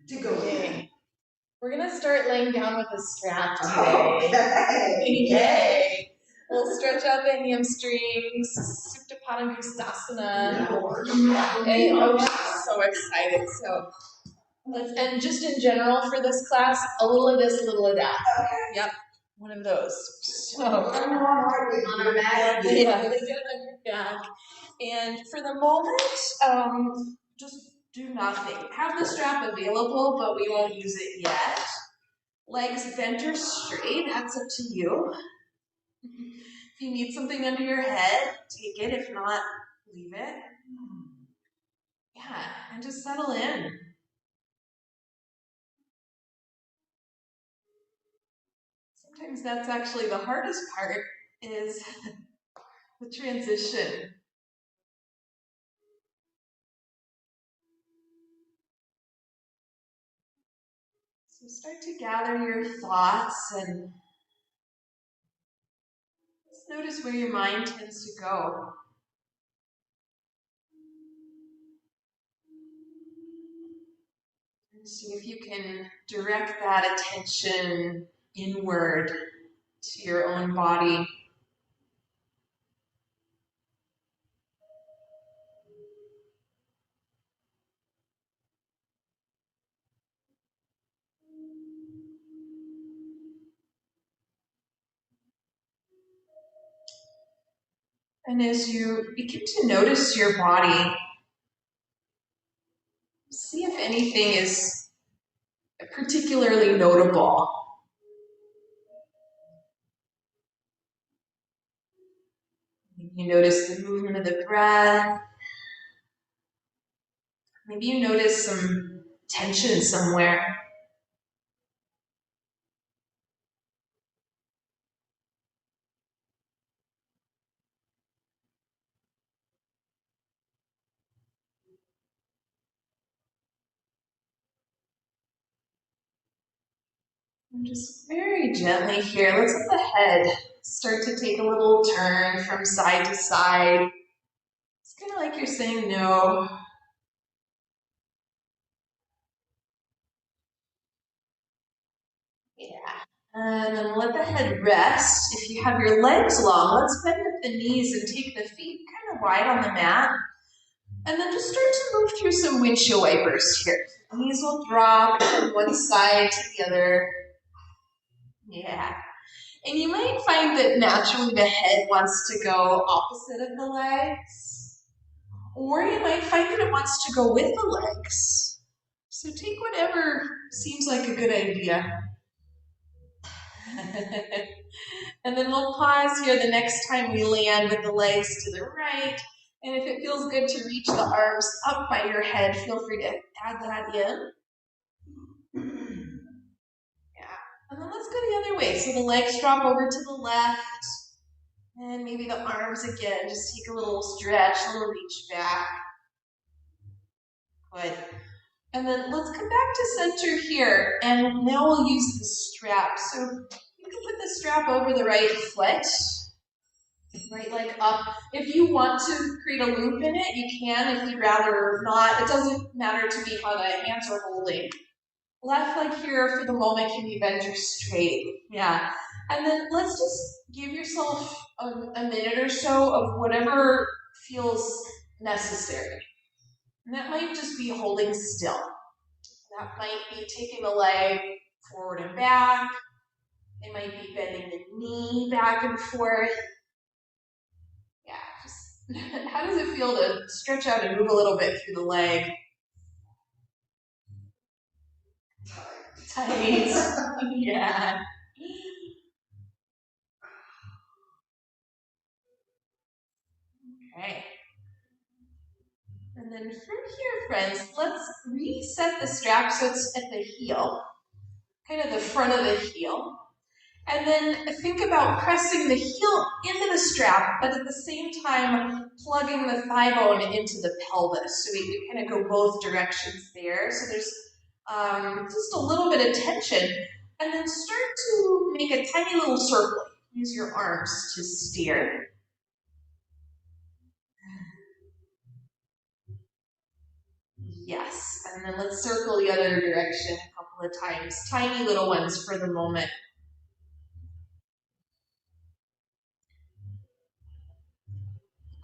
to go in. We're going to start laying down with a strap today. Okay. Yay! We'll stretch out the hamstrings, Supta Padangusthasana. Oh, she's so excited. So, and just in general for this class, a little of this, a little of that. Yep, one of those. So, on our back. Yeah, on your back. And for the moment, just do nothing. Have the strap available, but we won't use it yet. Legs bent or straight, that's up to you. If you need something under your head, take it. If not, leave it. Yeah, and just settle in. Sometimes that's actually the hardest part, is the transition. So start to gather your thoughts and just notice where your mind tends to go. And see if you can direct that attention inward to your own body. And as you begin to notice your body, see if anything is particularly notable. You notice the movement of the breath. Maybe you notice some tension somewhere. And just very gently here, let's let the head start to take a little turn from side to side. It's kind of like you're saying no. Yeah. And then let the head rest. If you have your legs long, let's bend at the knees and take the feet kind of wide on the mat. And then just start to move through some windshield wipers here. Knees will drop from one side to the other. Yeah. And you might find that naturally the head wants to go opposite of the legs. Or you might find that it wants to go with the legs. So take whatever seems like a good idea. And then we'll pause here the next time we land with the legs to the right. And if it feels good to reach the arms up by your head, feel free to add that in. Yeah. And then let's go the other way. So the legs drop over to the left. And maybe the arms again. Just take a little stretch, a little reach back. Good. And then let's come back to center here. And now we'll use the strap. So you can put the strap over the right foot. Right leg up. If you want to create a loop in it, you can. If you'd rather not, it doesn't matter to me how the hands are holding. Left leg here for the moment can be bent or straight. Yeah. And then let's just give yourself a minute or so of whatever feels necessary. And that might just be holding still. That might be taking the leg forward and back. It might be bending the knee back and forth. Yeah, just how does it feel to stretch out and move a little bit through the leg? Tight. Yeah. Okay. And then from here, friends, let's reset the strap so it's at the heel, kind of the front of the heel. And then think about pressing the heel into the strap, but at the same time plugging the thigh bone into the pelvis. So we kind of go both directions there. So there's just a little bit of tension. And then start to make a tiny little circle. Use your arms to steer. Yes, and then let's circle the other direction a couple of times. Tiny little ones for the moment.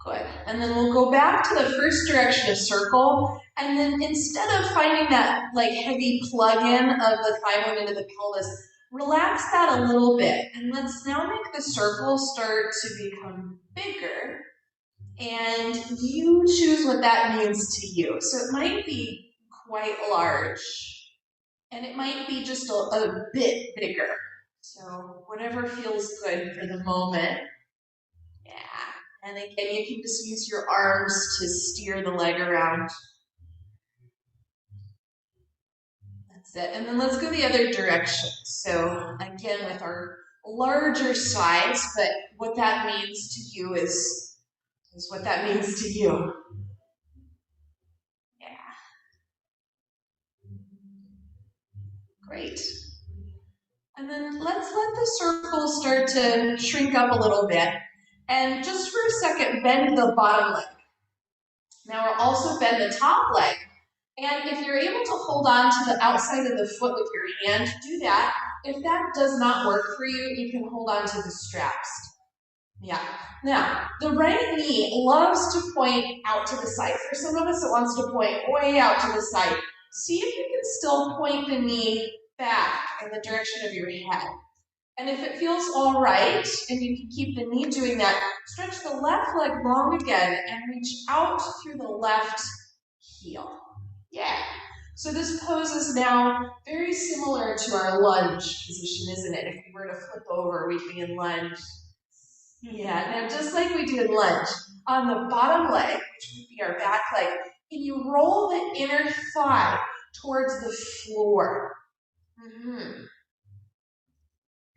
Good. And then we'll go back to the first direction of circle, and then instead of finding that like heavy plug-in of the thigh bone into the pelvis, relax that a little bit. And let's now make the circle start to become bigger. And you choose what that means to you. So it might be quite large, and it might be just a bit bigger. So whatever feels good for the moment. Yeah. And again, you can just use your arms to steer the leg around. That's it. And then let's go the other direction. So again, with our larger size, but what that means to you is what that means to you. Yeah. Great. And then let's let the circle start to shrink up a little bit. And just for a second, bend the bottom leg. Now we'll also bend the top leg. And if you're able to hold on to the outside of the foot with your hand, do that. If that does not work for you, you can hold on to the straps. Yeah. Now, the right knee loves to point out to the side. For some of us, it wants to point way out to the side. See if you can still point the knee back in the direction of your head. And if it feels all right, and you can keep the knee doing that, stretch the left leg long again and reach out through the left heel. Yeah. So this pose is now very similar to our lunge position, isn't it? If we were to flip over, we'd be in lunge. Yeah, now just like we do in lunge, on the bottom leg, which would be our back leg, can you roll the inner thigh towards the floor?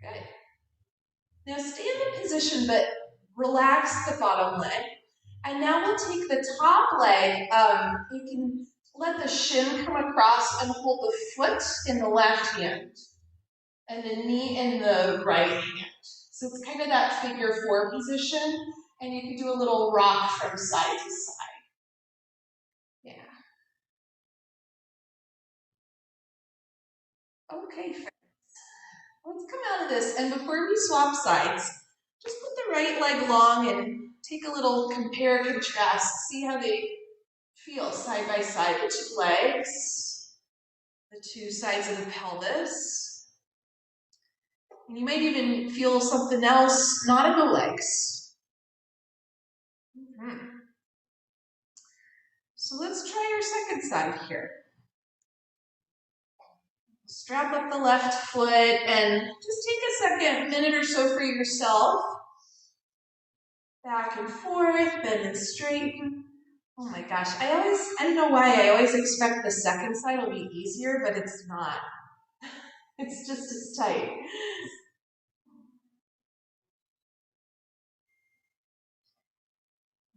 Good. Now stay in the position, but relax the bottom leg. And now we'll take the top leg. You can let the shin come across and hold the foot in the left hand and the knee in the right hand. So it's kind of that figure 4 position, and you can do a little rock from side to side. Yeah. Okay, friends. Let's come out of this, and before we swap sides, just put the right leg long and take a little compare contrast. See how they feel side by side, the two legs, the two sides of the pelvis. And you might even feel something else not in the legs. So let's try our second side here. Strap up the left foot and just take a second, minute or so for yourself. Back and forth, bend and straighten. Oh my gosh, I don't know why I always expect the second side will be easier, but it's not. It's just as tight.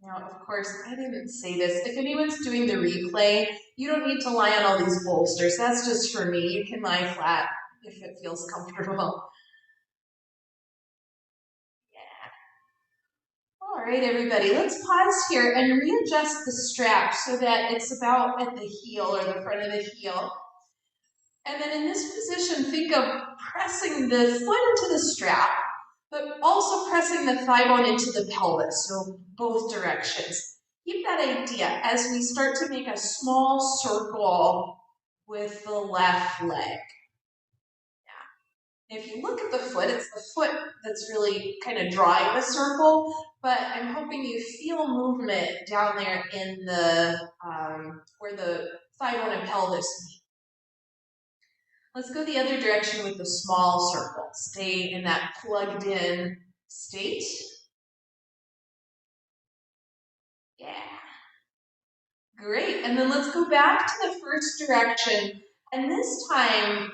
Now, of course, I didn't say this. If anyone's doing the replay, you don't need to lie on all these bolsters. That's just for me. You can lie flat if it feels comfortable. All right, everybody, let's pause here and readjust the strap so that it's about at the heel or the front of the heel. And then in this position, think of pressing the foot into the strap, but also pressing the thigh bone into the pelvis, so both directions. Keep that idea as we start to make a small circle with the left leg. If you look at the foot, it's the foot that's really kind of drawing the circle, but I'm hoping you feel movement down there in the, where the thigh bone and pelvis meet. Let's go the other direction with the small circle. Stay in that plugged in state. Yeah. Great, and then let's go back to the first direction. And this time,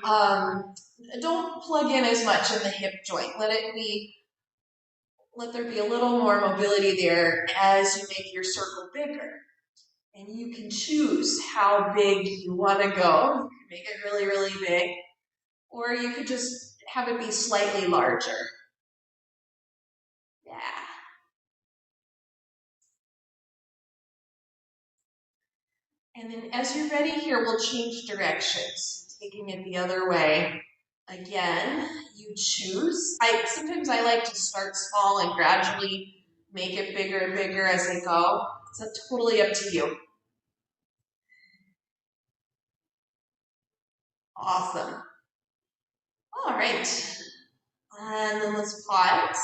don't plug in as much in the hip joint. Let there be a little more mobility there as you make your circle bigger. And you can choose how big you want to go. You can make it really, really big. Or you could just have it be slightly larger. Yeah. And then as you're ready here, we'll change directions, taking it the other way. Again, you choose. Sometimes I like to start small and gradually make it bigger and bigger as I go. It's totally up to you. Awesome. All right. And then let's pause.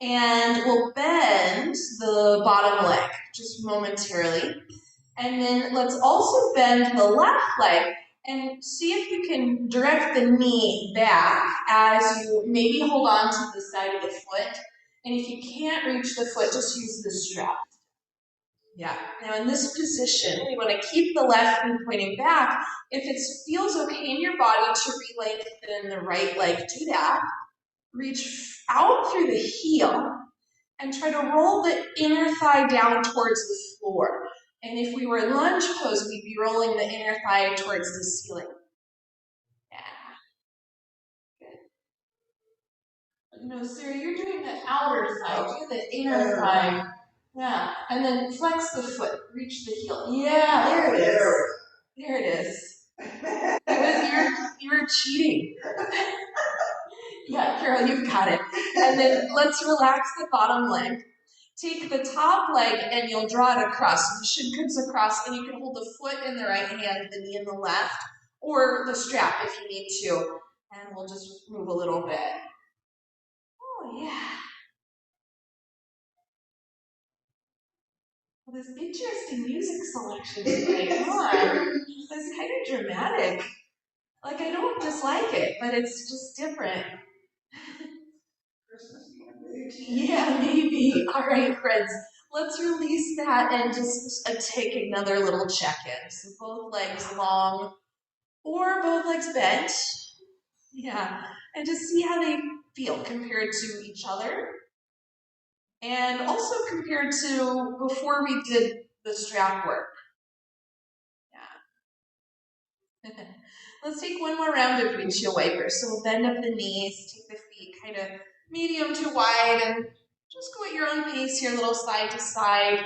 And we'll bend the bottom leg just momentarily. And then let's also bend the left leg and see if you can direct the knee back as you maybe hold on to the side of the foot. And if you can't reach the foot, just use the strap. Yeah. Now in this position, we want to keep the left knee pointing back. If it feels okay in your body to re-lengthen the right leg, do that. Reach out through the heel and try to roll the inner thigh down towards the floor. And if we were in lunge pose, we'd be rolling the inner thigh towards the ceiling. Yeah. Good. No, Sarah, you're doing the outer thigh. Do the inner thigh. Yeah. And then flex the foot. Reach the heel. Yeah, there it is. There it is. You're cheating. Yeah, Carol, you've got it. And then let's relax the bottom leg. Take the top leg and you'll draw it across. So the shin comes across and you can hold the foot in the right hand, the knee in the left, or the strap if you need to. And we'll just move a little bit. Oh, yeah. Well, this interesting music selection tonight. It's kind of dramatic. Like, I don't dislike it, but it's just different. Yeah, maybe. All right, friends. Let's release that and just take another little check-in. So both legs long or both legs bent. Yeah, and just see how they feel compared to each other. And also compared to before we did the strap work. Yeah. Let's take one more round of windshield wipers. So we'll bend up the knees, take the feet kind of medium to wide, and just go at your own pace here, a little side to side.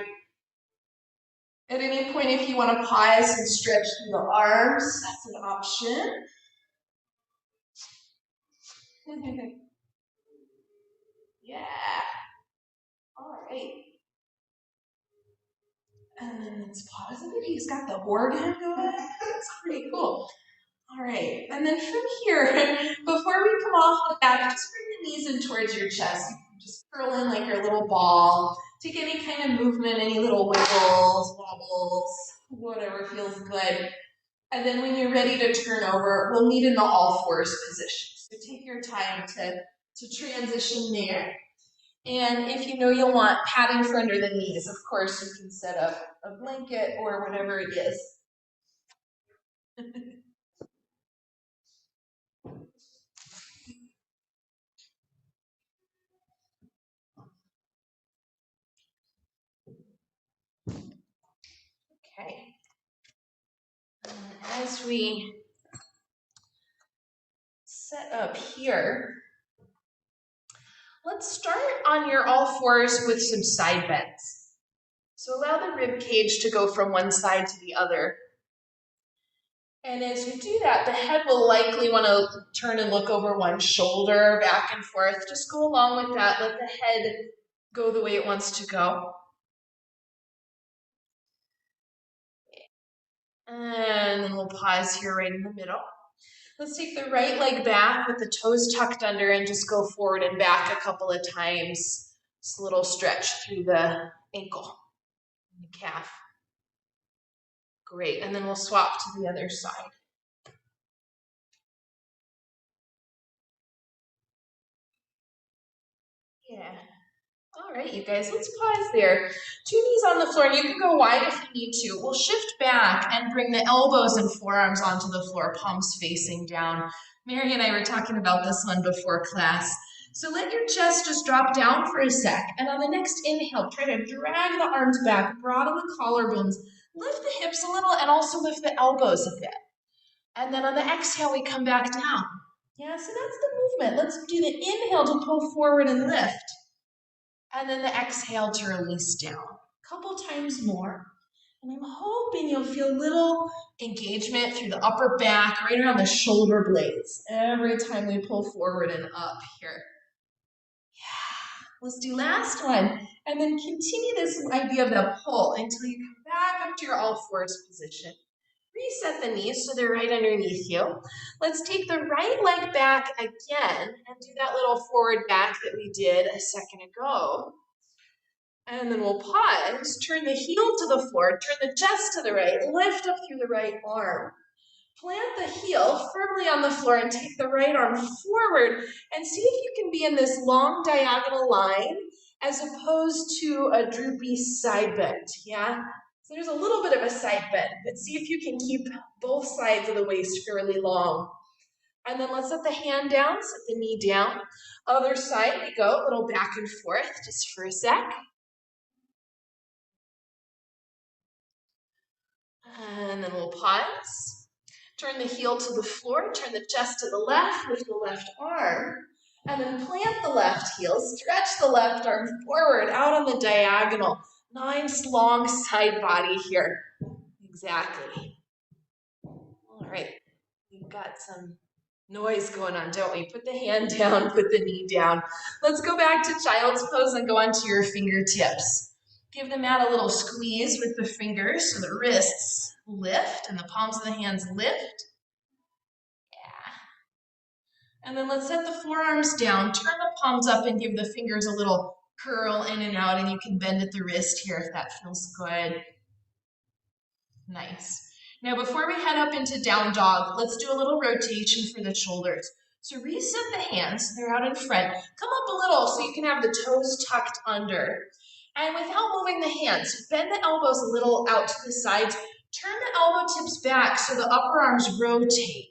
At any point, if you want to pause and stretch through the arms, that's an option. Yeah. All right. And then let's pause. He's got the organ going. That's pretty cool. All right. And then from here, before we come off the back, just bring the knees in towards your chest. You can just curl in like your little ball. Take any kind of movement, any little wiggles, wobbles, whatever feels good. And then when you're ready to turn over, we'll meet in the all fours position. So take your time to transition there. And if you know you'll want padding for under the knees, of course you can set up a blanket or whatever it is. Okay. As we set up here, let's start on your all fours with some side bends. So allow the rib cage to go from one side to the other. And as you do that, the head will likely want to turn and look over one shoulder, back and forth. Just go along with that. Let the head go the way it wants to go. And then we'll pause here right in the middle. Let's take the right leg back with the toes tucked under and just go forward and back a couple of times. Just a little stretch through the ankle and the calf. Great, and then we'll swap to the other side. Yeah. All right, you guys, let's pause there. 2 knees on the floor, and you can go wide if you need to. We'll shift back and bring the elbows and forearms onto the floor, palms facing down. Mary and I were talking about this one before class. So let your chest just drop down for a sec, and on the next inhale, try to drag the arms back, broaden the collarbones, lift the hips a little, and also lift the elbows a bit. And then on the exhale, we come back down. Yeah, so that's the movement. Let's do the inhale to pull forward and lift. And then the exhale to release down. A couple times more. And I'm hoping you'll feel a little engagement through the upper back, right around the shoulder blades, every time we pull forward and up here. Yeah, let's do last one. And then continue this idea of the pull until you come back up to your all fours position. Reset the knees so they're right underneath you. Let's take the right leg back again and do that little forward back that we did a second ago. And then we'll pause, turn the heel to the floor, turn the chest to the right, lift up through the right arm. Plant the heel firmly on the floor and take the right arm forward and see if you can be in this long diagonal line as opposed to a droopy side bend, yeah? So there's a little bit of a side bend, but see if you can keep both sides of the waist fairly long. And then let's set the hand down, set the knee down. Other side we go, a little back and forth just for a sec. And then we'll pause. Turn the heel to the floor, turn the chest to the left, lift the left arm, and then plant the left heel, stretch the left arm forward, out on the diagonal. Nice long side body here. Exactly. All right, we've got some noise going on, don't we? Put the hand down, put the knee down. Let's go back to child's pose and go onto your fingertips. Give the mat a little squeeze with the fingers so the wrists lift and the palms of the hands lift. Yeah. And then let's set the forearms down, turn the palms up and give the fingers a little curl in and out, and you can bend at the wrist here if that feels good. Nice. Now before we head up into down dog, let's do a little rotation for the shoulders. So reset the hands, they're out in front. Come up a little so you can have the toes tucked under. And without moving the hands, bend the elbows a little out to the sides. Turn the elbow tips back so the upper arms rotate.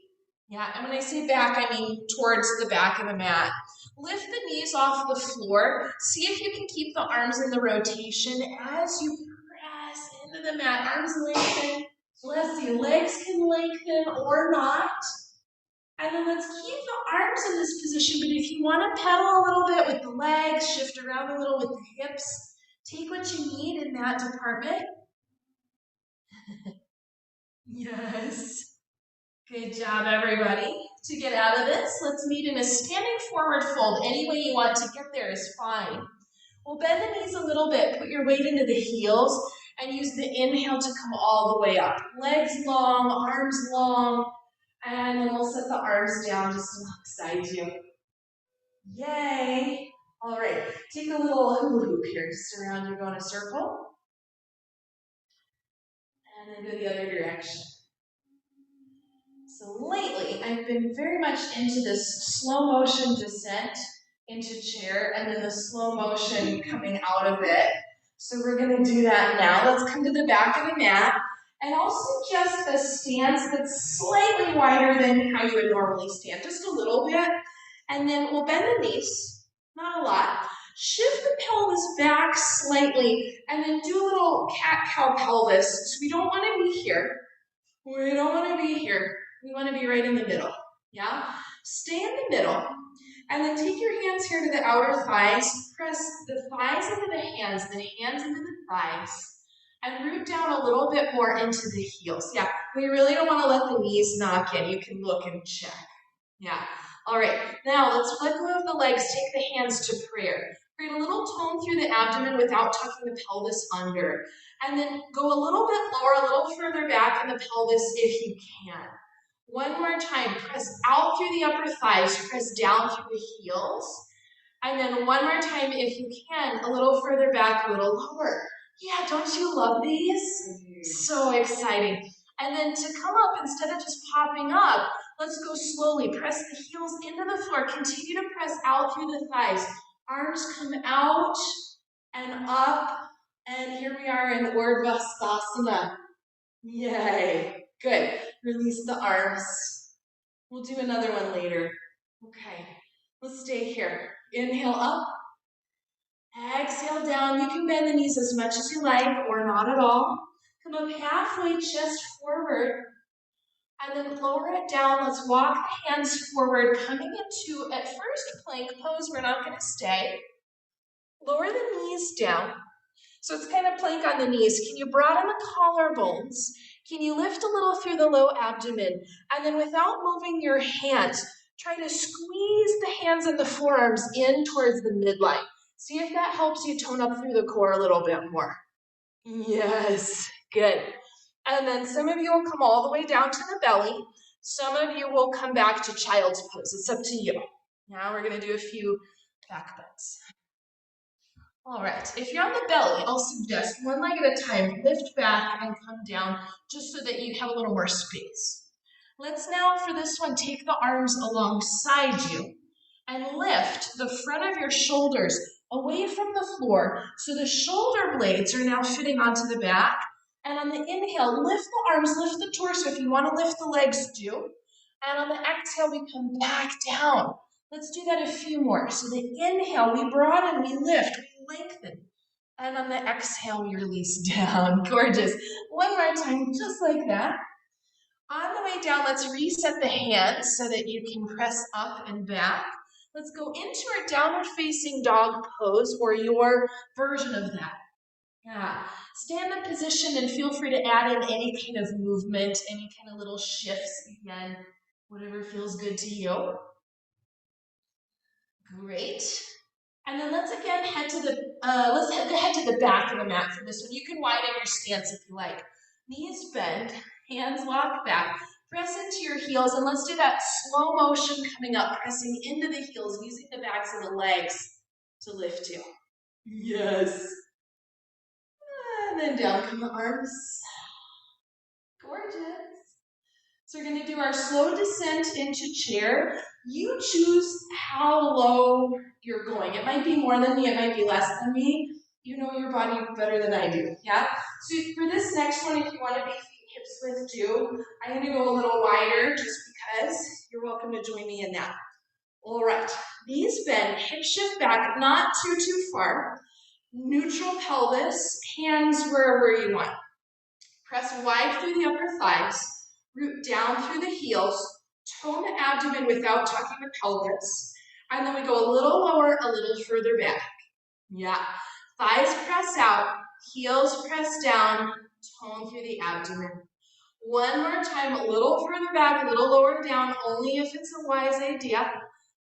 Yeah, and when I say back, I mean towards the back of the mat. Lift the knees off the floor. See if you can keep the arms in the rotation as you press into the mat. Arms lengthen. Bless you. Legs can lengthen or not. And then let's keep the arms in this position, but if you want to pedal a little bit with the legs, shift around a little with the hips, take what you need in that department. Yes. Good job, everybody. To get out of this, let's meet in a standing forward fold. Any way you want to get there is fine. We'll bend the knees a little bit, put your weight into the heels, and use the inhale to come all the way up. Legs long, arms long, and then we'll set the arms down just alongside you. Yay! All right, take a little hula hoop here, just around you, go in a circle. And then go the other direction. So lately, I've been very much into this slow motion descent into chair and then the slow motion coming out of it. So we're going to do that now. Let's come to the back of the mat. And I'll suggest a stance that's slightly wider than how you would normally stand, just a little bit. And then we'll bend the knees, not a lot. Shift the pelvis back slightly, and then do a little cat-cow pelvis. So we don't want to be here. We don't want to be here. We want to be right in the middle, yeah? Stay in the middle, and then take your hands here to the outer thighs. Press the thighs into the hands into the thighs, and root down a little bit more into the heels. Yeah, we really don't want to let the knees knock in. You can look and check. Yeah. All right, now let's let go of the legs. Take the hands to prayer. Create a little tone through the abdomen without tucking the pelvis under. And then go a little bit lower, a little further back in the pelvis if you can. One more time, press out through the upper thighs, press down through the heels. And then one more time, if you can, a little further back, a little lower. Yeah, don't you love these? So exciting. And then to come up, instead of just popping up, let's go slowly. Press the heels into the floor. Continue to press out through the thighs. Arms come out and up. And here we are in Urdhva. Yay. Good. Release the arms. We'll do another one later. Okay. Let's stay here. Inhale up. Exhale down. You can bend the knees as much as you like or not at all. Come up halfway, chest forward. And then lower it down. Let's walk the hands forward, coming into, at first, plank pose. We're not going to stay. Lower the knees down. So it's kind of plank on the knees. Can you broaden the collarbones? Can you lift a little through the low abdomen? And then without moving your hands, try to squeeze the hands and the forearms in towards the midline. See if that helps you tone up through the core a little bit more. Yes, good. And then some of you will come all the way down to the belly. Some of you will come back to child's pose. It's up to you. Now we're going to do a few back bends. All right, if you're on the belly, I'll suggest one leg at a time, lift back and come down just so that you have a little more space. Let's now, for this one, take the arms alongside you and lift the front of your shoulders away from the floor so the shoulder blades are now fitting onto the back. And on the inhale, lift the arms, lift the torso. If you want to lift the legs, do. And on the exhale, we come back down. Let's do that a few more. So the inhale, we broaden, we lift, we lengthen. And on the exhale, we release down. Gorgeous. One more time, just like that. On the way down, let's reset the hands so that you can press up and back. Let's go into our downward facing dog pose or your version of that. Yeah. Stay in the position and feel free to add in any kind of movement, any kind of little shifts, again, whatever feels good to you. Great. And then let's again head to the back of the mat for this one. You can widen your stance if you like. Knees bend, hands walk back, press into your heels, and let's do that slow motion coming up, pressing into the heels, using the backs of the legs to lift you. Yes. And then down come the arms. Gorgeous. So we're going to do our slow descent into chair. You choose how low you're going. It might be more than me, it might be less than me. You know your body better than I do, yeah? So for this next one, if you want to be feet hips width too, I'm going to go a little wider just because. You're welcome to join me in that. All right, knees bend, hip shift back, not too far. Neutral pelvis, hands wherever you want. Press wide through the upper thighs, root down through the heels, tone the abdomen without tucking the pelvis, and then we go a little lower, a little further back. Yeah, thighs press out, heels press down, tone through the abdomen. One more time, a little further back, a little lower down, only if it's a wise idea.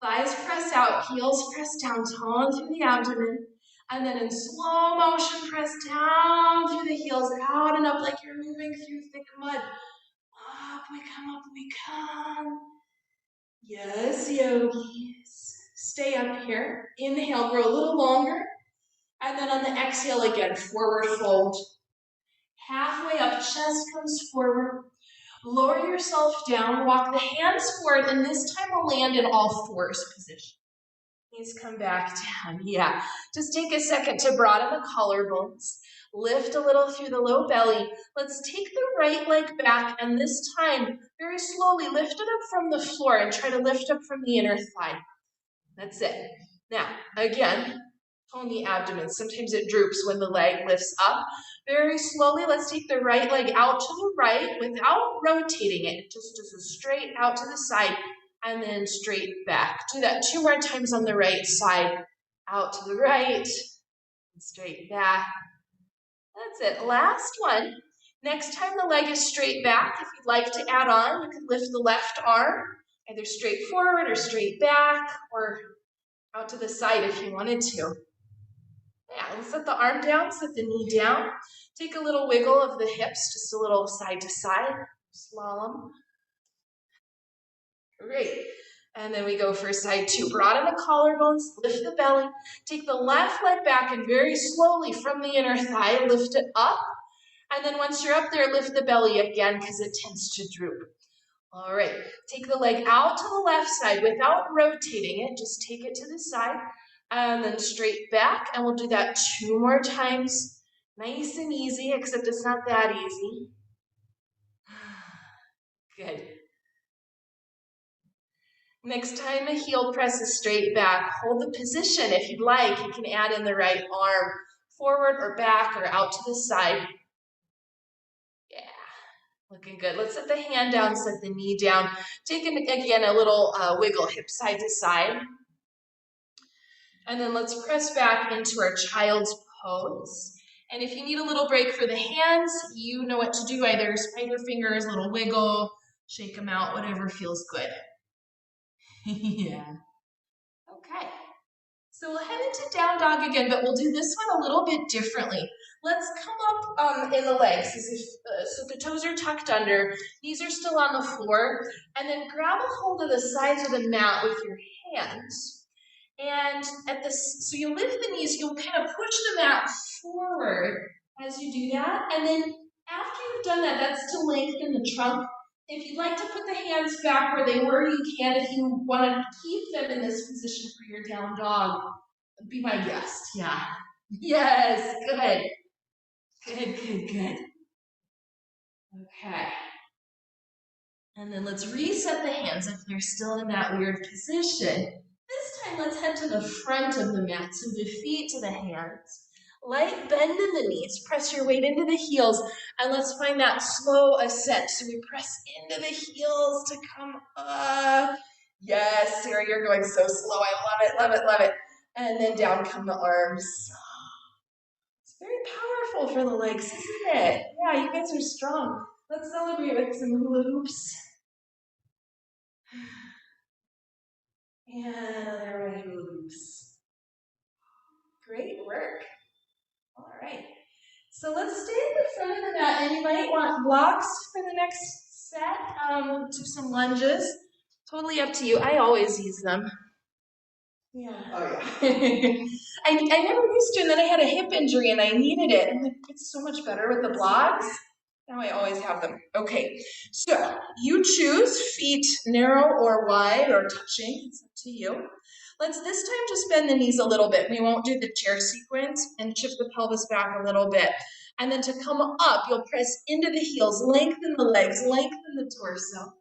Thighs press out, heels press down, tone through the abdomen. And then in slow motion, press down through the heels, out and up like you're moving through thick mud. Up we come. Yes, yogis. Stay up here. Inhale, grow a little longer. And then on the exhale again, forward fold. Halfway up, chest comes forward. Lower yourself down, walk the hands forward, and this time we'll land in all fours position. Knees come back down. Yeah. Just take a second to broaden the collarbones. Lift a little through the low belly. Let's take the right leg back, and this time, very slowly, lift it up from the floor and try to lift up from the inner thigh. That's it. Now, again, tone the abdomen. Sometimes it droops when the leg lifts up. Very slowly, let's take the right leg out to the right without rotating it. Just a straight out to the side. And then straight back. Do that 2 more times on the right side. Out to the right, and straight back. That's it. Last one. Next time the leg is straight back, if you'd like to add on, you can lift the left arm, either straight forward or straight back, or out to the side if you wanted to. Yeah, and set the arm down, set the knee down. Take a little wiggle of the hips, just a little side to side, slalom. Great. And then we go for side 2. Broaden the collarbones, lift the belly. Take the left leg back and very slowly from the inner thigh, lift it up. And then once you're up there, lift the belly again because it tends to droop. All right. Take the leg out to the left side without rotating it. Just take it to the side and then straight back. And we'll do that 2 more times. Nice and easy, except it's not that easy. Good. Next time the heel presses straight back, hold the position. If you'd like, you can add in the right arm forward or back or out to the side. Yeah, looking good. Let's set the hand down, set the knee down. Take, again, a little wiggle, hip side to side. And then let's press back into our child's pose. And if you need a little break for the hands, you know what to do. Either spider fingers, little wiggle, shake them out, whatever feels good. Yeah. Okay. So we'll head into down dog again, but we'll do this one a little bit differently. Let's come up in the legs as if, so the toes are tucked under, knees are still on the floor, and then grab a hold of the sides of the mat with your hands. And so you lift the knees, you'll kind of push the mat forward as you do that. And then after you've done that, that's to lengthen the trunk. If you'd like to put the hands back where they were, you can. If you want to keep them in this position for your down dog, be my guest. Yeah. Yes, good. Good, good, good. Okay. And then let's reset the hands if they're still in that weird position. This time, let's head to the front of the mat, so the feet to the hands. Light bend in the knees, press your weight into the heels, and let's find that slow ascent. So we press into the heels to come up. Yes, Sarah, you're going so slow. I love it, love it, love it. And then down come the arms. It's very powerful for the legs, isn't it? Yeah, you guys are strong. Let's celebrate with some hula hoops. And another way hula hoops. Great work. All right. So let's stay at the front of the mat, and you might want blocks for the next set. Do some lunges. Totally up to you. I always use them. Yeah. Oh yeah. I never used to, and then I had a hip injury and I needed it. And it's so much better with the blocks. Now I always have them. Okay, so you choose feet narrow or wide or touching. It's up to you. Let's this time just bend the knees a little bit. We won't do the chair sequence, and shift the pelvis back a little bit. And then to come up, you'll press into the heels, lengthen the legs, lengthen the torso.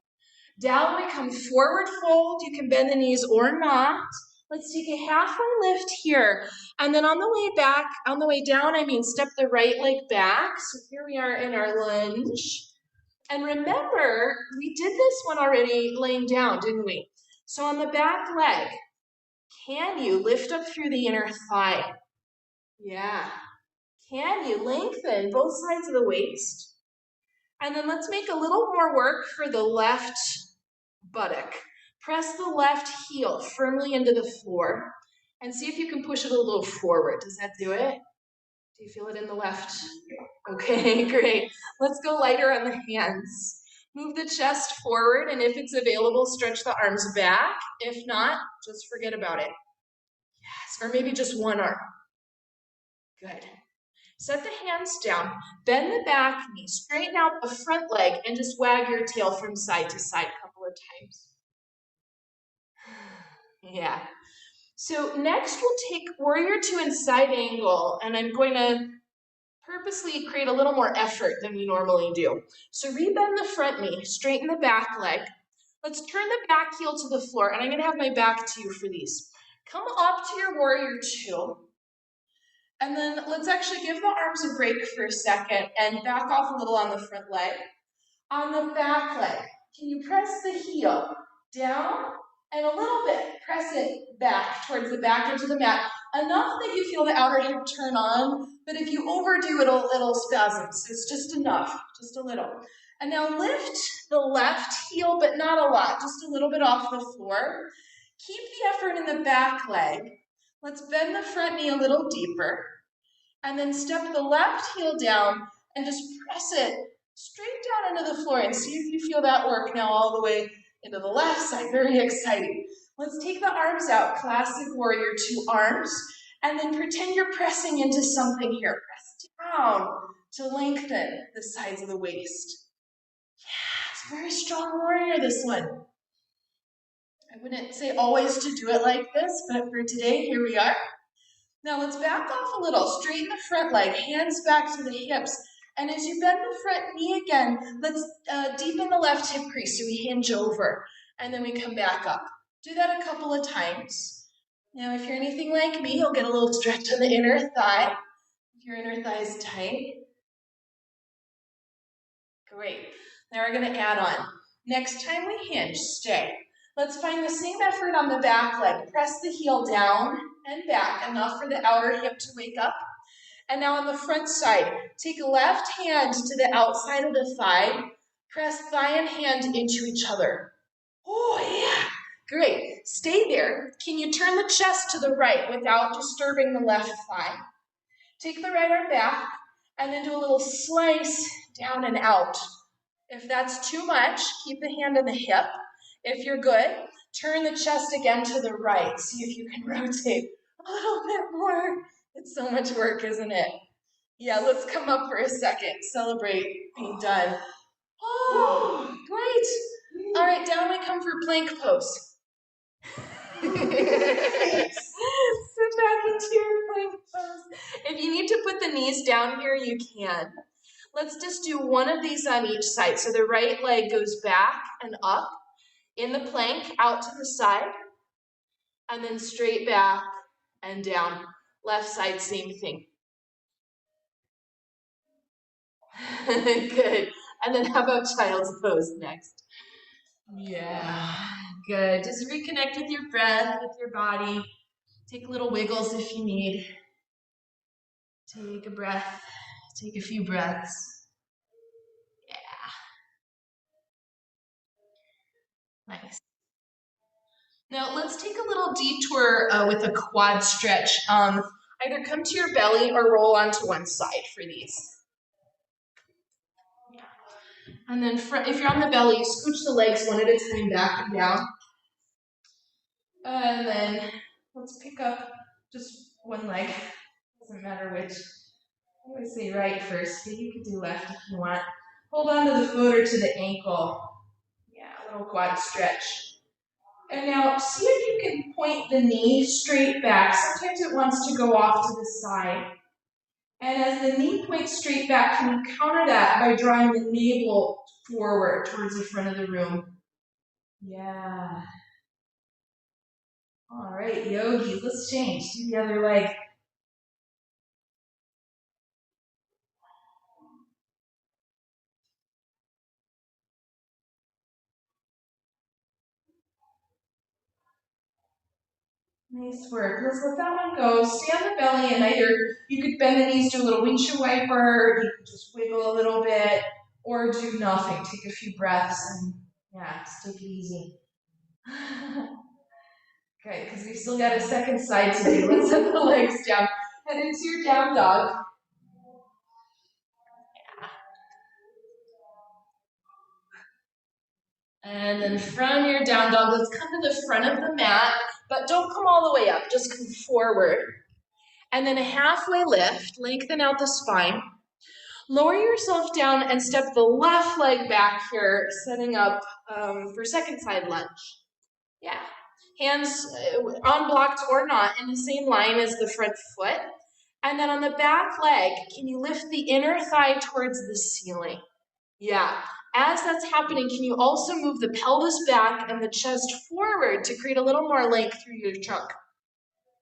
Down we come, forward fold. You can bend the knees or not. Let's take a halfway lift here. And then on the way back, on the way down, step the right leg back. So here we are in our lunge. And remember, we did this one already laying down, didn't we? So on the back leg, can you lift up through the inner thigh? Yeah. Can you lengthen both sides of the waist? And then let's make a little more work for the left buttock. Press the left heel firmly into the floor and see if you can push it a little forward. Does that do it? Do you feel it in the left? Okay, great. Let's go lighter on the hands. Move the chest forward, and if it's available, stretch the arms back. If not, just forget about it. Yes, or maybe just one arm. Good. Set the hands down, bend the back knee, straighten out the front leg, and just wag your tail from side to side a couple of times. Yeah. So next we'll take warrior two in side angle, and I'm going to purposely create a little more effort than we normally do. So rebend the front knee, straighten the back leg. Let's turn the back heel to the floor, and I'm going to have my back to you for these. Come up to your warrior two, and then let's actually give the arms a break for a second and back off a little on the front leg. On the back leg, can you press the heel down and a little bit, press it back towards the back edge of the mat, enough that you feel the outer hip turn on, but if you overdo it, it'll spasm, so it's just enough, just a little. And now lift the left heel, but not a lot, just a little bit off the floor. Keep the effort in the back leg. Let's bend the front knee a little deeper, and then step the left heel down and just press it straight down into the floor, and see if you feel that work now all the way into the left side. Very exciting. Let's take the arms out, classic warrior two arms, and then pretend you're pressing into something here. Press down to lengthen the sides of the waist. Yeah, it's a very strong warrior, this one. I wouldn't say always to do it like this, but for today, here we are. Now let's back off a little, straighten the front leg, hands back to the hips. And as you bend the front knee again, let's deepen the left hip crease so we hinge over. And then we come back up. Do that a couple of times. Now if you're anything like me, you'll get a little stretch on the inner thigh. If your inner thigh is tight. Great. Now we're going to add on. Next time we hinge, stay. Let's find the same effort on the back leg. Press the heel down and back, enough for the outer hip to wake up. And now on the front side, take left hand to the outside of the thigh, press thigh and hand into each other. Oh yeah, great. Stay there. Can you turn the chest to the right without disturbing the left thigh? Take the right arm back and then do a little slice down and out. If that's too much, keep the hand on the hip. If you're good, turn the chest again to the right. See if you can rotate a little bit more. It's so much work, isn't it? Yeah, let's come up for a second. Celebrate being done. Oh, great. All right, down we come for plank pose. Sit back into your plank pose. If you need to put the knees down here, you can. Let's just do one of these on each side. So the right leg goes back and up in the plank, out to the side, and then straight back and down. Left side, same thing. Good. And then how about child's pose next? Yeah, good. Just reconnect with your breath, with your body. Take little wiggles if you need. Take a breath. Take a few breaths. Yeah. Nice. Now let's take a little detour with a quad stretch. Either come to your belly or roll onto one side for these. Yeah. And then if you're on the belly, scooch the legs one at a time back and down. And then let's pick up just one leg. Doesn't matter which. I always say right first, but you can do left if you want. Hold on to the foot or to the ankle. Yeah, a little quad stretch. And now see if you can point the knee straight back. Sometimes it wants to go off to the side. And as the knee points straight back, can you counter that by drawing the navel forward towards the front of the room? Yeah. All right, yogis, let's change. Do the other leg. Nice work. Let's let that one go. Stay on the belly, and either you could bend the knees, do a little windshield wiper, you could just wiggle a little bit, or do nothing. Take a few breaths and yeah, just take it easy. Okay, because we've still got a second side to do. Let's set the legs down. Head into your down dog. And then from your down dog, let's come to the front of the mat, but don't come all the way up, just come forward. And then a halfway lift, lengthen out the spine. Lower yourself down and step the left leg back here, setting up for second side lunge. Yeah. Hands unblocked or not in the same line as the front foot. And then on the back leg, can you lift the inner thigh towards the ceiling? Yeah. As that's happening, can you also move the pelvis back and the chest forward to create a little more length through your trunk?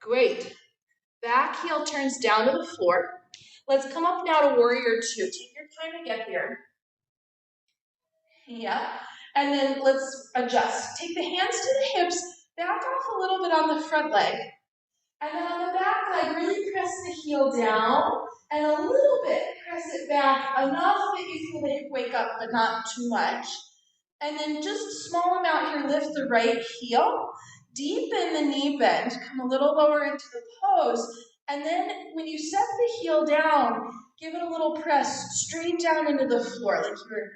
Great. Back heel turns down to the floor. Let's come up now to warrior two. Take your time to get here. Yeah. And then let's adjust. Take the hands to the hips, back off a little bit on the front leg. And then on the back leg, really press the heel down and a little bit press it back, enough that you feel the hip wake up, but not too much. And then just a small amount here, lift the right heel, deepen the knee bend, come a little lower into the pose. And then when you set the heel down, give it a little press straight down into the floor, like you're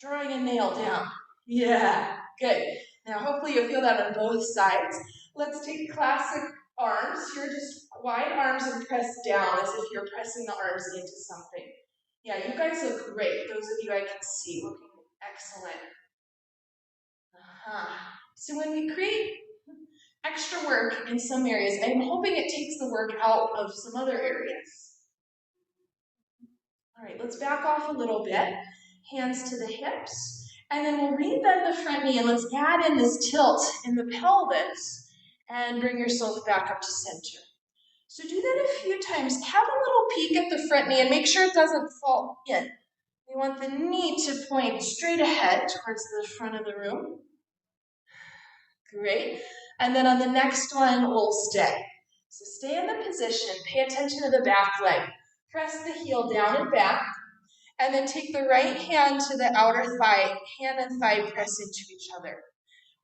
drawing a nail down. Yeah, good. Now hopefully you'll feel that on both sides. Let's take classic arms. Here, just wide arms and press down as if you're pressing the arms into something. Yeah, you guys look great. Those of you I can see looking excellent. So when we create extra work in some areas, I'm hoping it takes the work out of some other areas. All right, let's back off a little bit. Hands to the hips. And then we'll rebend the front knee and let's add in this tilt in the pelvis and bring yourself back up to center. So do that a few times. Have a little peek at the front knee and make sure it doesn't fall in. We want the knee to point straight ahead towards the front of the room. Great. And then on the next one, we'll stay. So stay in the position. Pay attention to the back leg. Press the heel down and back, and then take the right hand to the outer thigh. Hand and thigh press into each other.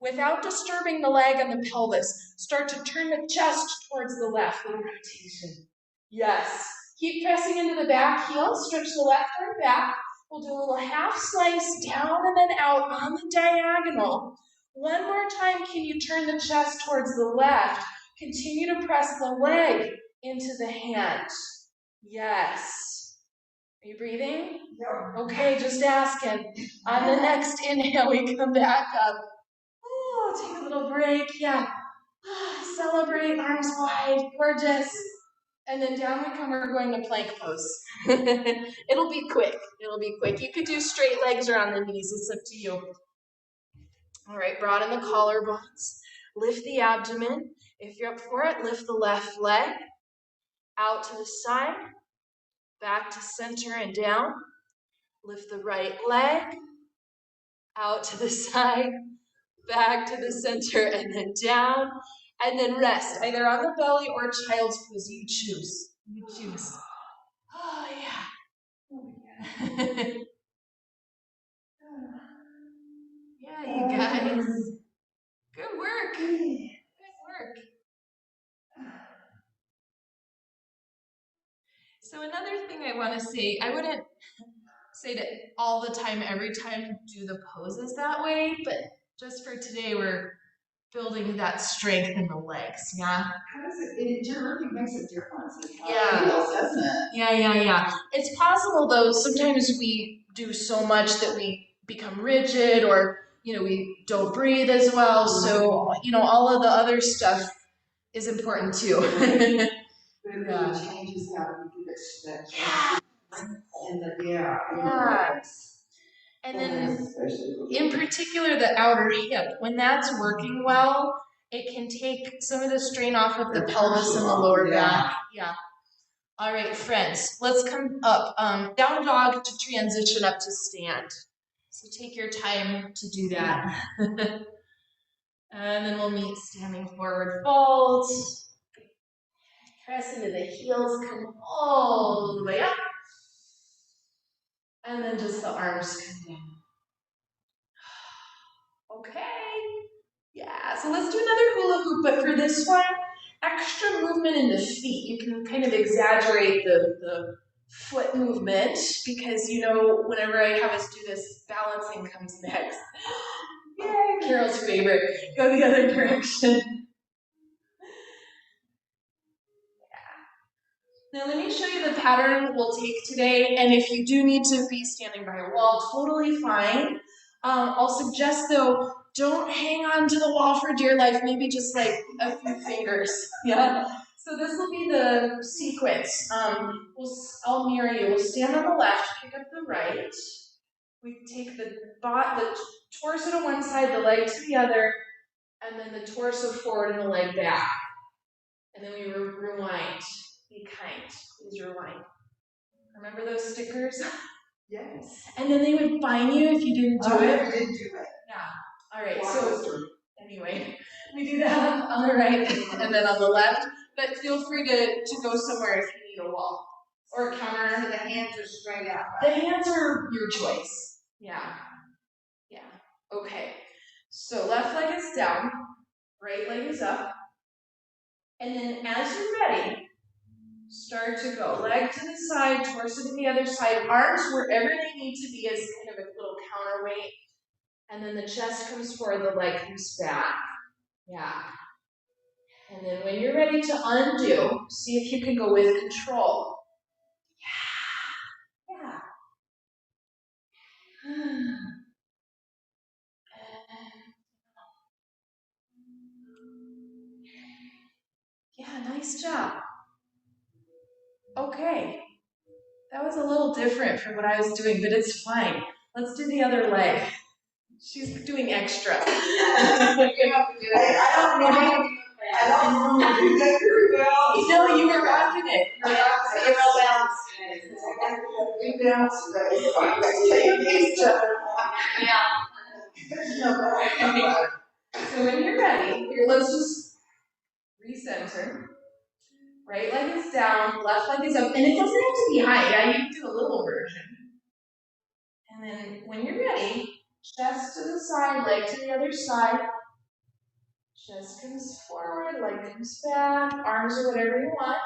Without disturbing the leg and the pelvis, start to turn the chest towards the left, little rotation. Yes. Keep pressing into the back heel, stretch the left arm back. We'll do a little half slice down and then out on the diagonal. One more time, can you turn the chest towards the left? Continue to press the leg into the hand. Yes. Are you breathing? Yep. Okay, just asking. On the next inhale, we come back up. Oh, take a little break, yeah. Celebrate, arms wide, gorgeous. And then down we come, we're going to plank pose. It'll be quick, You could do straight legs or on the knees, it's up to you. All right, broaden the collarbones. Lift the abdomen. If you're up for it, lift the left leg. Out to the side, back to center and down. Lift the right leg. Out to the side, back to the center and then down, and then rest, either on the belly or child's pose. You choose. You choose. Oh, yeah. Yeah, you guys. Good work. Good work. So another thing I want to say, I wouldn't say to all the time, every time do the poses that way, but just for today, we're building that strength in the legs, yeah? How does it really makes a difference in how Yeah. it feels, doesn't it? Yeah. It's possible though, sometimes we do so much that we become rigid or, we don't breathe as well. So, all of the other stuff is important too. But it really changes how you do that change. Yeah. And then, in particular, the outer hip, when that's working well, it can take some of the strain off of the pelvis and the lower back. Yeah. All right, friends, let's come up. Down dog to transition up to stand. So take your time to do that. And then we'll meet standing forward fold. Press into the heels, come all the way up. And then just the arms come down. Okay. Yeah, so let's do another hula hoop, but for this one, extra movement in the feet. You can kind of exaggerate the foot movement because, whenever I have us do this, balancing comes next. Yay, Carol's favorite. Go the other direction. Now let me show you the pattern we'll take today, and if you do need to be standing by a wall, totally fine. I'll suggest though, don't hang on to the wall for dear life, maybe just like a few fingers, yeah? So this will be the sequence. I'll mirror you. We'll stand on the left, pick up the right. We take the torso to one side, the leg to the other, and then the torso forward and the leg back. And then we rewind. Be kind. Please rewind. Remember those stickers? Yes. And then they would fine you if you didn't do it. I didn't do it. Yeah. All right. So anyway, we do that on the right and then on the left. But feel free to go somewhere if you need a wall or a counter. The hands are straight out. The hands are your choice. Yeah. Okay. So left leg is down, right leg is up. And then as you're ready, start to go. Leg to the side, torso to the other side, arms wherever they need to be as kind of a little counterweight. And then the chest comes forward, the leg comes back. Yeah. And then when you're ready to undo, see if you can go with control. Yeah. Yeah, nice job. Okay. That was a little different from what I was doing, but it's fine. Let's do the other leg. She's doing extra. You have to do it. I don't know how to do that very well. No, you were rocking it. You're real balanced. I got to do balance today. Yeah. So when you're ready, let's just recenter. Right leg is down, left leg is up, and it doesn't have to be high. Yeah, you can do a little version. And then when you're ready, chest to the side, leg to the other side. Chest comes forward, leg comes back, arms or whatever you want.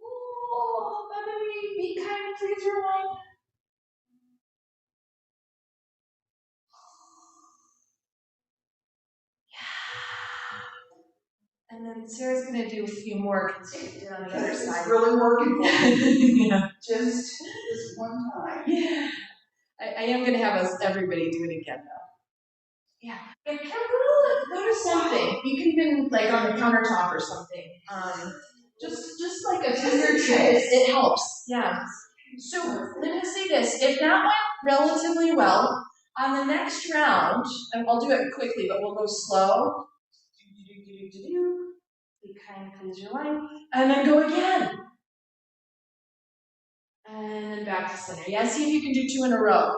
Oh, baby, be kind, please rewind. And then Sarah's going to do a few more because she did on the other side. It's really working for me. Yeah. Just this one time. Yeah. I am going to have us everybody do it again though. Yeah. And go to something. You can even like on the countertop or something. Just like a finger trip. It helps. Yeah. So let me say this. If that went relatively well, on the next round, and I'll do it quickly, but we'll go slow. Be kind, please your life. And then go again. And then back to center. Yeah, see if you can do 2 in a row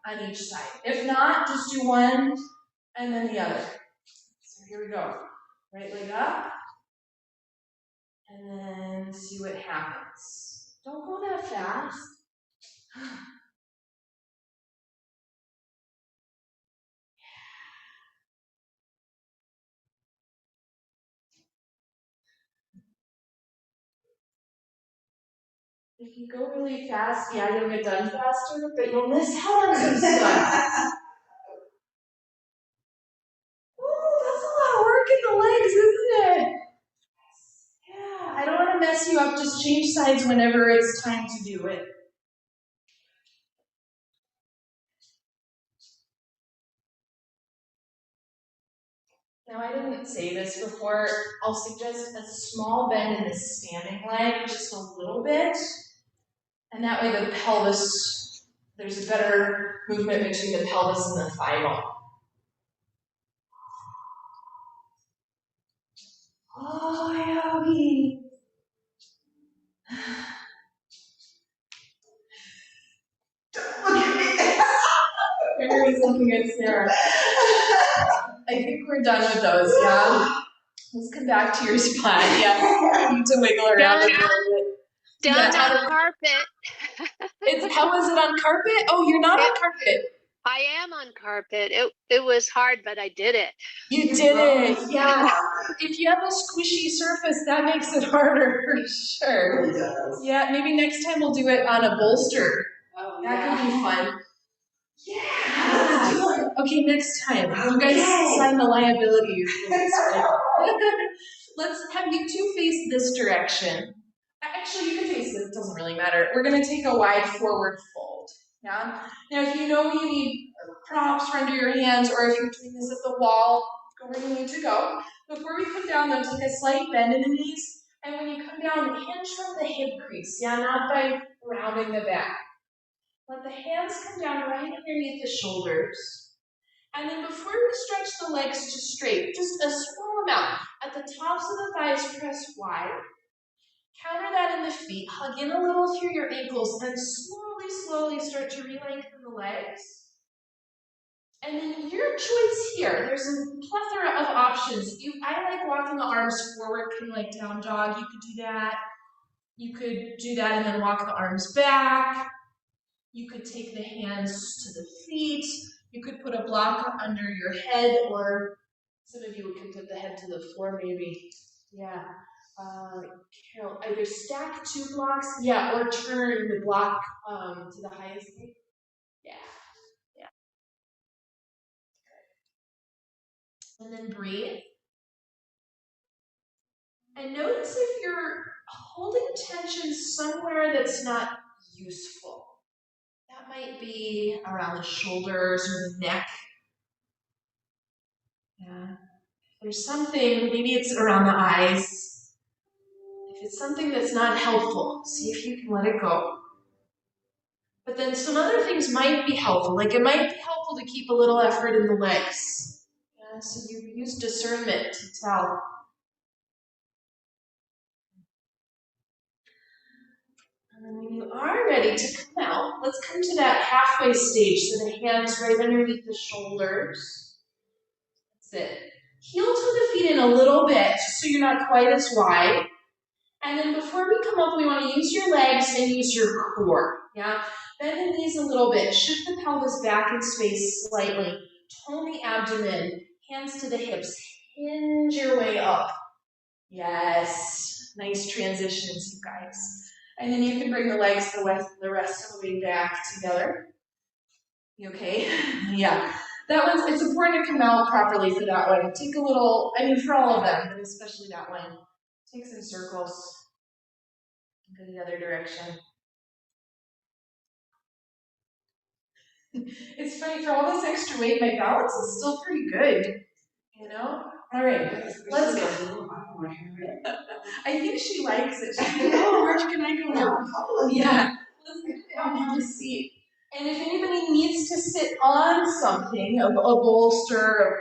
on each side. If not, just do one and then the other. So here we go. Right leg up. And then see what happens. Don't go that fast. If you go really fast, yeah, you'll get done faster, but you'll miss out on some stuff. Ooh, that's a lot of work in the legs, isn't it? Yeah, I don't want to mess you up. Just change sides whenever it's time to do it. Now, I didn't say this before. I'll suggest a small bend in the standing leg, just a little bit. And that way the pelvis, there's a better movement between the pelvis and the thigh bone. Oh, yogi. Look at me. Mary's looking at Sarah. I think we're done with those, yeah? Let's come back to your spot. Yeah, you need to wiggle around a little bit. Down on carpet. How was it on carpet? Oh, you're not on carpet. I am on carpet. It was hard, but I did it. You did it, yeah. If you have a squishy surface, that makes it harder for sure. It does. Yeah, maybe next time we'll do it on a bolster. Oh, That could be fun. Yeah. Okay, next time. You guys sign the liability. Let's have you two face this direction. Actually, you can face this, it doesn't really matter. We're going to take a wide forward fold. Yeah? Now, if you know you need props for under your hands, or if you're doing this at the wall, go where you need to go. Before we come down, though, take a slight bend in the knees, and when you come down, hinge from the hip crease, yeah, not by rounding the back. Let the hands come down right underneath the shoulders. And then before we stretch the legs to straight, just a small amount. At the tops of the thighs, press wide. Counter that in the feet, hug in a little through your ankles, and slowly start to re-lengthen the legs. And then your choice here, there's a plethora of options. I like walking the arms forward, kind of like down dog. You could do that. You could do that and then walk the arms back. You could take the hands to the feet. You could put a block under your head, or some of you could put the head to the floor maybe. Yeah. Carol, either stack 2 blocks, yeah, or turn the block to the highest thing. Yeah. And then breathe. And notice if you're holding tension somewhere that's not useful. That might be around the shoulders or the neck. Yeah. If there's something, maybe it's around the eyes. If it's something that's not helpful, see if you can let it go. But then some other things might be helpful. Like it might be helpful to keep a little effort in the legs. Yeah, so you use discernment to tell. And then when you are ready to come out, let's come to that halfway stage. So the hands right underneath the shoulders. That's it. Heel toe the feet in a little bit, just so you're not quite as wide. And then before we come up, we want to use your legs and use your core. Yeah? Bend the knees a little bit. Shift the pelvis back in space slightly. Tone the abdomen. Hands to the hips. Hinge your way up. Yes. Nice transitions, you guys. And then you can bring the legs the rest of the way back together. You okay? Yeah. That one's, it's important to come out properly for that one. Take a little, I mean for all of them, but especially that one. Take some circles. Go the other direction. It's funny, for all this extra weight, my balance is still pretty good. You know? All right, let's go. I think she likes it. She's like, oh, where can I go now? Yeah. Let's get down, have a seat. And if anybody needs to sit on something, a bolster,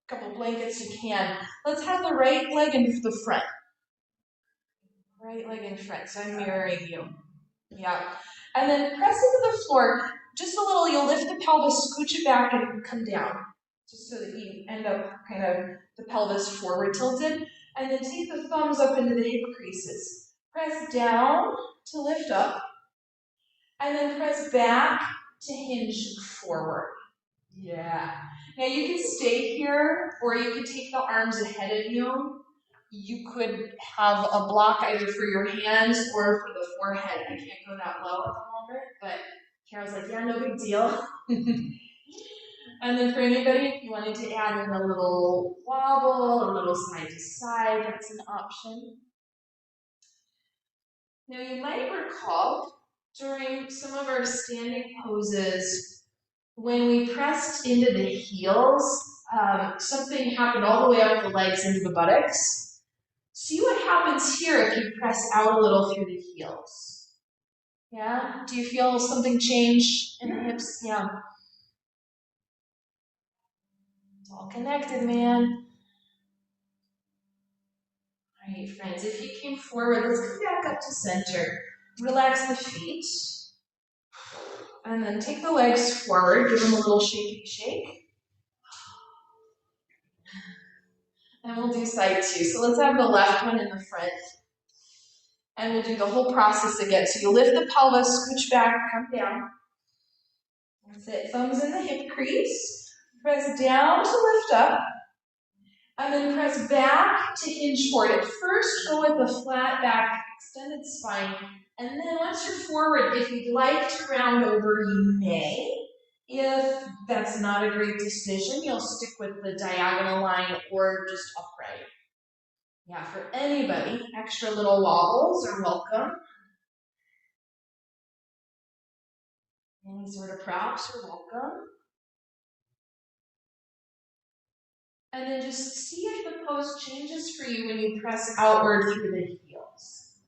a couple blankets, you can. Let's have the right leg in the front. Right leg in front, so I'm mirroring you. Yeah. And then press into the floor just a little. You'll lift the pelvis, scooch it back, and come down. Just so that you end up kind of the pelvis forward tilted. And then take the thumbs up into the hip creases. Press down to lift up. And then press back to hinge forward. Yeah. Now you can stay here, or you can take the arms ahead of you. You could have a block either for your hands or for the forehead. I can't go that low at the moment, but Carol's like, yeah, no big deal. And then for anybody, if you wanted to add in a little wobble, a little side to side, that's an option. Now you might recall during some of our standing poses, when we pressed into the heels, something happened all the way up the legs into the buttocks. See what happens here if you press out a little through the heels. Yeah? Do you feel something change in the hips? Yeah. It's all connected, man. All right, friends, if you came forward, let's come back up to center. Relax the feet. And then take the legs forward, give them a little shaky shake. And we'll do side two. So let's have the left one in the front. And we'll do the whole process again. So you lift the pelvis, scooch back, come down. That's it. Thumbs in the hip crease. Press down to lift up. And then press back to hinge forward. At first, go with the flat back, extended spine. And then once you're forward, if you'd like to round over, you may. If that's not a great decision, you'll stick with the diagonal line or just upright. Yeah, for anybody, extra little wobbles are welcome. Any sort of props are welcome. And then just see if the pose changes for you when you press outward through the heels.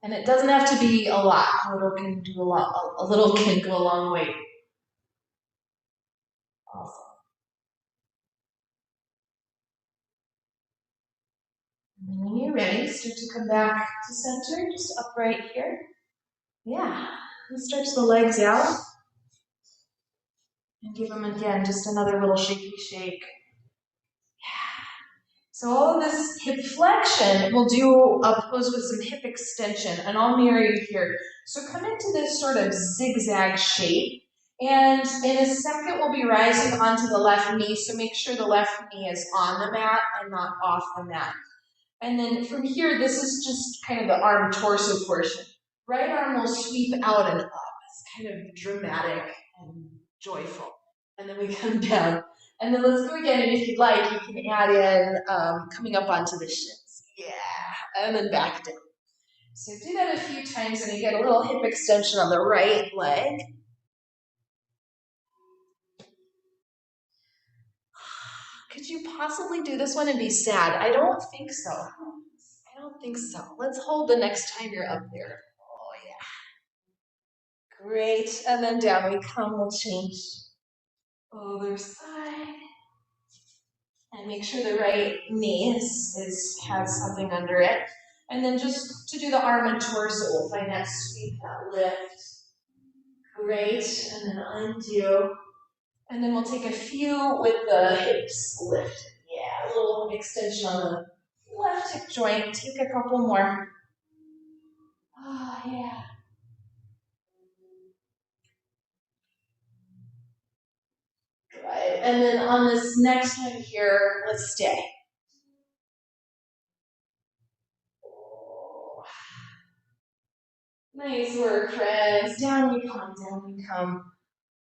And it doesn't have to be a lot. A little can do a lot. A little can go a long way. Awesome. And then when you're ready, start to come back to center, just upright here. Yeah. And stretch the legs out. And give them again just another little shaky shake. Yeah. So all of this hip flexion, we'll do a pose with some hip extension, and I'll mirror you here. So come into this sort of zigzag shape, and in a second we'll be rising onto the left knee, so make sure the left knee is on the mat and not off the mat. And then from here, this is just kind of the arm torso portion. Right arm will sweep out and up. It's kind of dramatic and joyful. And then we come down. And then let's go again, and if you'd like, you can add in coming up onto the shins. Yeah, and then back down. So do that a few times, and you get a little hip extension on the right leg. Could you possibly do this one and be sad? I don't think so. I don't think so. Let's hold the next time you're up there. Oh, yeah. Great. And then down we come. We'll change other side. And make sure the right knee has something under it. And then just to do the arm and torso, we'll find that sweep, that lift. Great. And then undo. And then we'll take a few with the hips lifted. Yeah, a little extension on the left hip joint. Take a couple more. Oh, yeah. Good. And then on this next one here, let's stay. Nice work, friends. Down you come, down you come.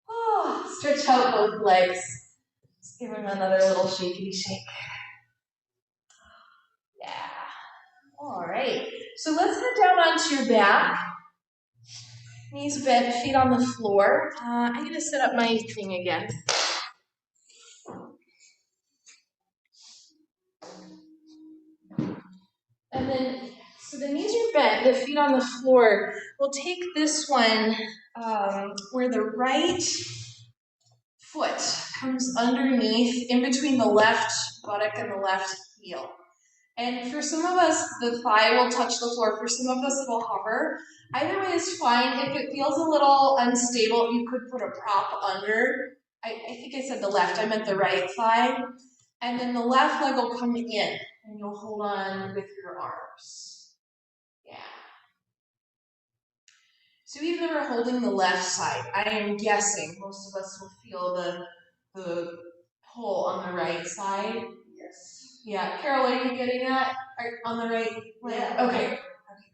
Oh, stretch out both legs. Just give them another little shakey shake. Yeah. All right. So let's head down onto your back. Knees bent, feet on the floor. I'm going to set up my thing again. And then, so the knees are bent, the feet on the floor. We'll take this one where the right foot comes underneath, in between the left buttock and the left heel. And for some of us, the thigh will touch the floor. For some of us, it'll hover. Either way is fine. If it feels a little unstable, you could put a prop under. I think I said the left, I meant the right thigh. And then the left leg will come in, and you'll hold on with your arms. Yeah. So even though we're holding the left side, I am guessing most of us will feel the pull on the right side. Yes. Yeah, Carol, are you getting that? On the right leg? Yeah. Okay. Okay,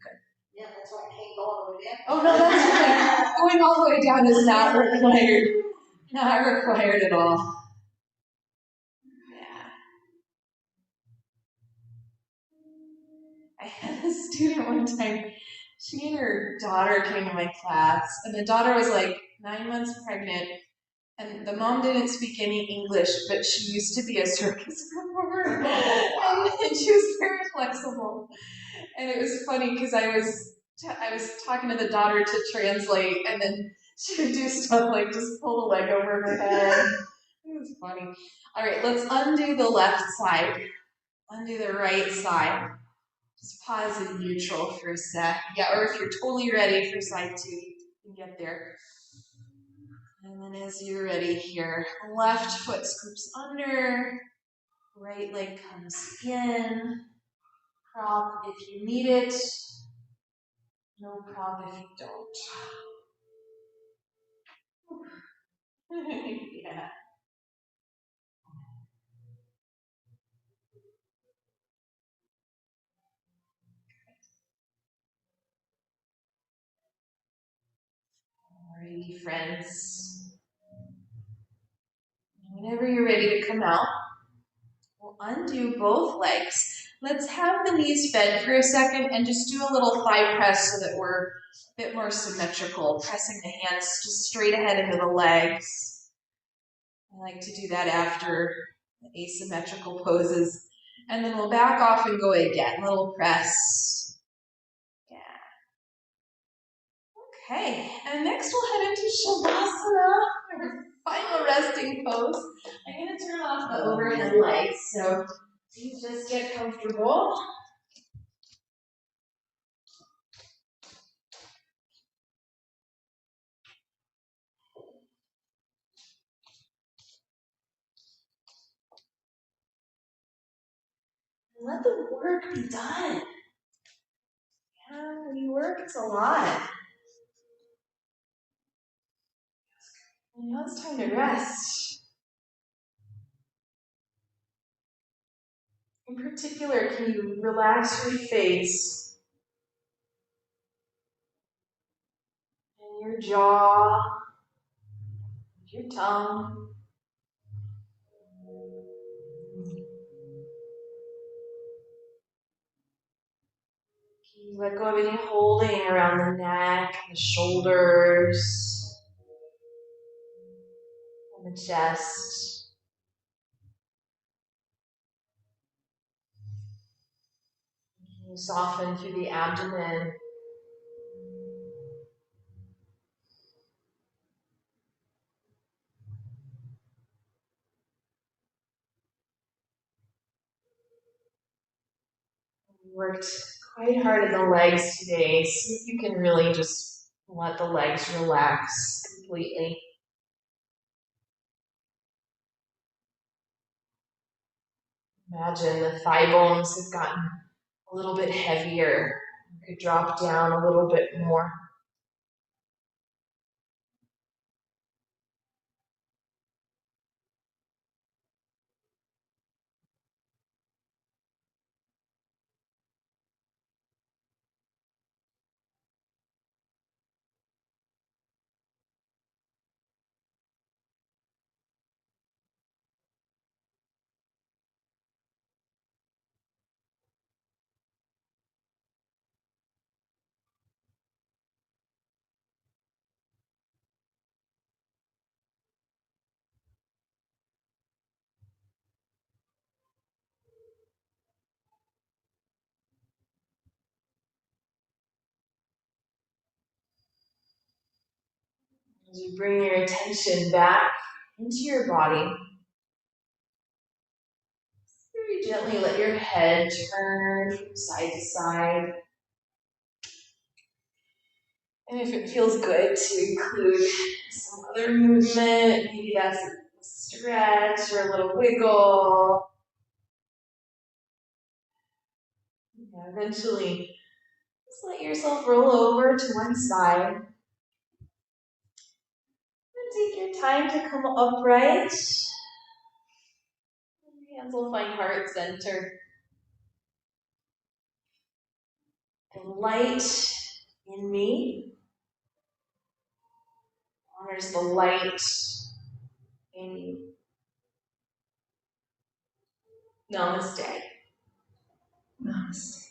good. Yeah, that's why I can't go all the way down. Oh no, that's okay. Going all the way down is not required. Not required at all. Yeah. I had a student one time, she and her daughter came to my class, and the daughter was like 9 months pregnant, and the mom didn't speak any English, but she used to be a circus performer, and she was very flexible. And it was funny because I was talking to the daughter to translate, and then she would do stuff like just pull the leg over her head. It was funny. All right, let's undo the left side, undo the right side. Just pause in neutral for a sec. Yeah, or if you're totally ready for side two, you can get there. And then as you're ready here, left foot scoops under, right leg comes in, prop if you need it, no prop if you don't. Yeah. Alrighty, friends. Whenever you're ready to come out, we'll undo both legs. Let's have the knees bent for a second and just do a little thigh press so that we're a bit more symmetrical, pressing the hands just straight ahead into the legs. I like to do that after the asymmetrical poses. And then we'll back off and go again, little press. Yeah. Okay, and next we'll head into Shavasana, our final resting pose. I'm going to turn off the overhead lights, so you just get comfortable. Let the work be done. Yeah, when you work, it's a lot. And now it's time to rest. In particular, can you relax your face and your jaw, your tongue. Can you let go of any holding around the neck, the shoulders, and the chest. Can you soften through the abdomen. We worked quite hard at the legs today. See if you can really just let the legs relax completely. Imagine the thigh bones have gotten a little bit heavier You could drop down a little bit more. As you bring your attention back into your body, very gently let your head turn from side to side. And if it feels good to include some other movement, maybe that's a stretch or a little wiggle. Yeah, eventually, just let yourself roll over to one side. And take your time to come upright. Your hands will find heart center. The light in me honors the light in you. Namaste. Namaste.